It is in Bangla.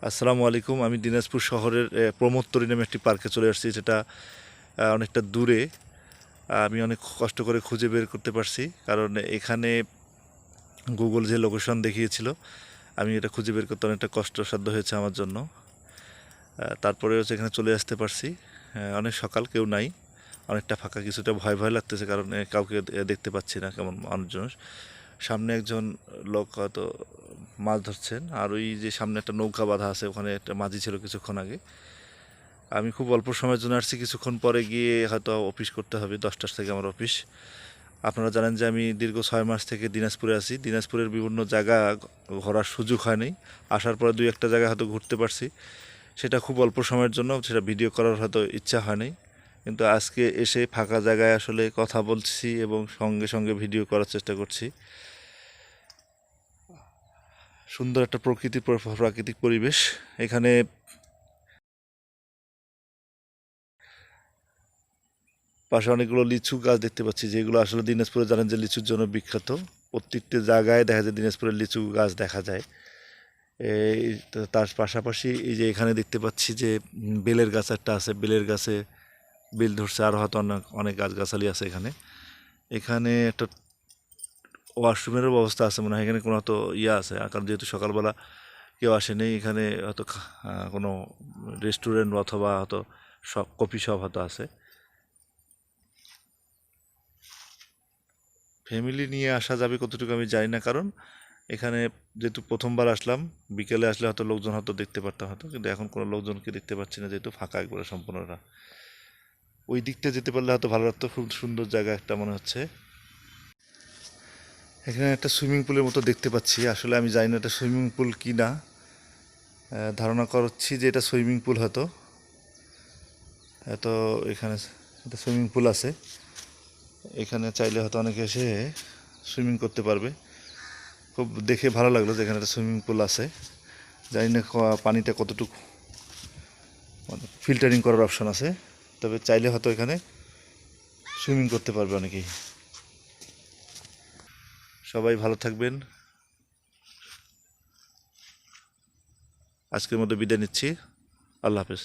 আসসালামু আলাইকুম। আমি দিনাজপুর শহরের প্রমোদতরী নামে একটি পার্কে চলে আসছি, যেটা অনেকটা দূরে। আমি অনেক কষ্ট করে খুঁজে বের করতে পারছি, কারণ এখানে গুগল যে লোকেশন দেখিয়েছিল, আমি এটা খুঁজে বের করতে অনেকটা কষ্টসাধ্য হয়েছে আমার জন্য। তারপরে হচ্ছে এখানে চলে আসতে পারছি। অনেক সকাল, কেউ নাই, অনেকটা ফাঁকা, কিছুটা ভয় ভয় লাগতেছে, কারণ কাউকে দেখতে পাচ্ছি না কেমন মানুষজন। সামনে একজন লোক হয়তো মাছ ধরছেন, আর ওই যে সামনে একটা নৌকা বাঁধা আছে, ওখানে একটা মাঝি ছিল কিছুক্ষণ আগে। আমি খুব অল্প সময়ের জন্য আসছি, কিছুক্ষণ পরে গিয়ে হয়তো অফিস করতে হবে, 10টার থেকে আমার অফিস। আপনারা জানেন যে আমি দীর্ঘ 6 মাস থেকে দিনাজপুরে আছি। দিনাজপুরের বিভিন্ন জায়গা ঘোরার সুযোগ হয়নি। আসার পরে দুই একটা জায়গা হয়তো ঘুরতে পারছি, সেটা খুব অল্প সময়ের জন্য, সেটা ভিডিও করার হয়তো ইচ্ছা হয়নি। কিন্তু আজকে এসে ফাঁকা জায়গায় আসলে কথা বলছি এবং সঙ্গে সঙ্গে ভিডিও করার চেষ্টা করছি। সুন্দর একটা প্রাকৃতিক পরিবেশ এখানে। পাশে অনেকগুলো লিচু গাছ দেখতে পাচ্ছি, যেগুলো আসলে দিনাজপুরে জানেন যে লিচুর জন্য বিখ্যাত। প্রত্যেকটি জায়গায় দেখা যায় দিনাজপুরের লিচু গাছ দেখা যায়। এই তার পাশাপাশি এই যে এখানে দেখতে পাচ্ছি যে বেলের গাছ একটা আছে, বেলের গাছে বেল ধরছে, আর হয়তো অনেক অনেক গাছগাছালি আছে এখানে। এখানে একটা ওয়াশরুমেরও ব্যবস্থা আছে মনে হয়, এখানে কোনো হয়তো ইয়ে আছে, কারণ যেহেতু সকালবেলা কেউ আসেনি এখানে, হয়তো কোনো রেস্টুরেন্ট অথবা হয়তো শপ, কফি শপ হয়তো আছে। ফ্যামিলি নিয়ে আসা যাবে কতটুকু আমি জানি না, কারণ এখানে যেহেতু প্রথমবার আসলাম, বিকেলে আসলে হয়তো লোকজন হয়তো দেখতে পারতাম হয়তো, কিন্তু এখন কোনো লোকজনকে দেখতে পাচ্ছি না, যেহেতু ফাঁকা একবারে সম্পূর্ণটা। ওই দিকটা যেতে পারলে হয়তো ভালো লাগতো, খুব সুন্দর জায়গা একটা মনে হচ্ছে। এখানে একটা সুইমিং পুলের মতো দেখতে পাচ্ছি, আসলে আমি জানি না এটা সুইমিং পুল কি না। ধারণা করছি যে এটা সুইমিং পুল হয়তো। এত এখানে একটা সুইমিং পুল আছে, এখানে চাইলে হয়তো অনেকে এসে সুইমিং করতে পারবে। খুব দেখে ভালো লাগলো যে এখানে একটা সুইমিং পুল আছে। জানি না পানিটা কতটুকু, মানে ফিল্টারিং করার অপশন আছে, তবে চাইলে হয়তো এখানে সুইমিং করতে পারবে অনেকেই। সবাই ভালো থাকবেন। আজকের মতো বিদায় নিচ্ছি। আল্লাহ হাফেজ।